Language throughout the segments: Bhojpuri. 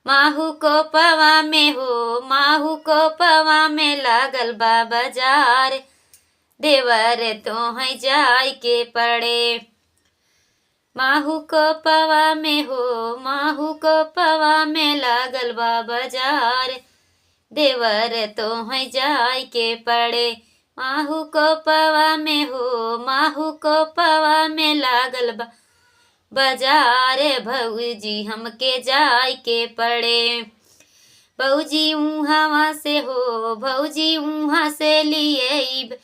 माहू को पवा में हो, माहू को पवा में लागल बा बाजार, देवर तो है जाय के पड़े। माहू को पवा में हो, माहू को पवा में लागल बा बाजार, देवर तो है जाय के पड़े। माहू को पवा में हो, माहू को पवा में लागल बा बाजार, भौजी हमके जाय के पड़े। भौजी उहाँ से हो, भौजी उहाँ से लिए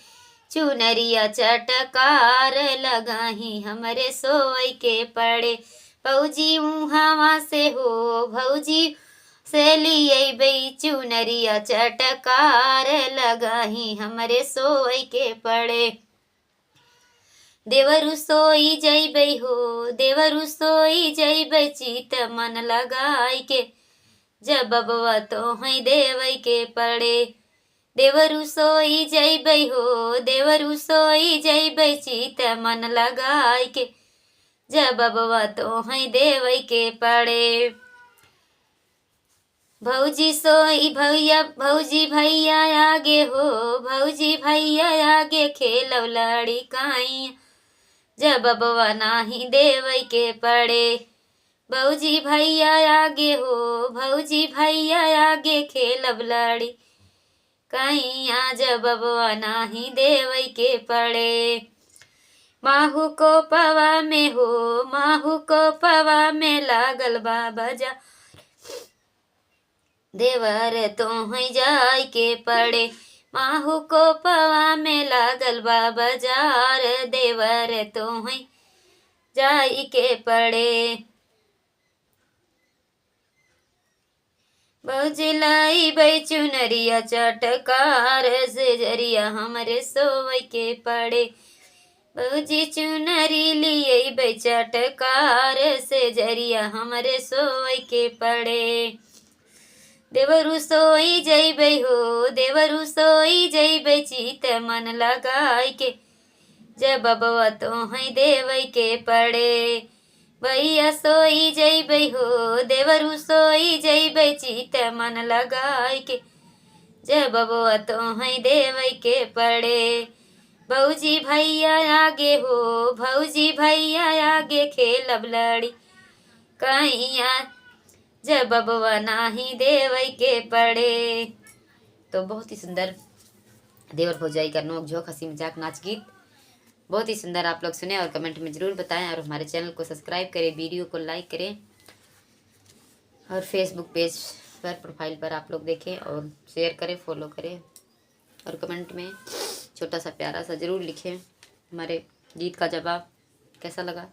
चुनरिया चटकार, लगाही हमरे सोई के पड़े। भौजी उहाँ से हो, भौजी से लिए चुनरिया चटकार, लगाही हमरे सोई के पड़े। देवरु सोई जइबै हो, देवरु सोई जइबै चित मन लगाई के, जब बबुआ तो है देवई के पड़े। देवरु सोई जइबै हो, देवरु सोई जइबै चित मन लगाई के, जब बबुआ तो है देवई के पड़े। भौजी सोई भैया, भौजी भैया आगे हो, भौजी भैया आगे खेलब लड़ी काई, जब बबुआ नाही देवई के पड़े। भौजी भैया आगे हो, भौजी भैया आगे खेलब लड़ी कैया, जब बबुआ नाही देवई के पड़े। माहू को पवा में हो, माहू को पवा में लागल बा बाजार, देवर तो है जाय के पड़े। माहू को पवा में लागल बा बाजार, देवर तो है जाय के पड़े। भौजी लाई बै चुनरिया चटकार, से जरिया हमरे सोई के पड़े। भौजी चुनरी लिए बै चटकार, से जरिया हमरे सोई के पड़े। देवरु सोई जइबै हो, देवरु सोई जइबै चित मन लगाई के, जब बबुआ तो है देवई के पड़े। भैया सोई जइबै हो, देवरु सोई जइबै चित मन लगाई के, जब बबुआ तो है देवई के पड़े। भौजी भैया आगे हो, भौजी भैया आगे खेलब लड़ी कैया, जब बबुआ नाही देवई के पड़े। तो बहुत ही सुंदर देवर भौजाई का नोक झोंक, हंसी मजाक, नाच गीत बहुत ही सुंदर आप लोग सुने और कमेंट में ज़रूर बताएं। और हमारे चैनल को सब्सक्राइब करें, वीडियो को लाइक करें और फेसबुक पेज पर प्रोफाइल पर आप लोग देखें और शेयर करें, फॉलो करें और कमेंट में छोटा सा प्यारा सा ज़रूर लिखें हमारे गीत का जवाब कैसा लगा।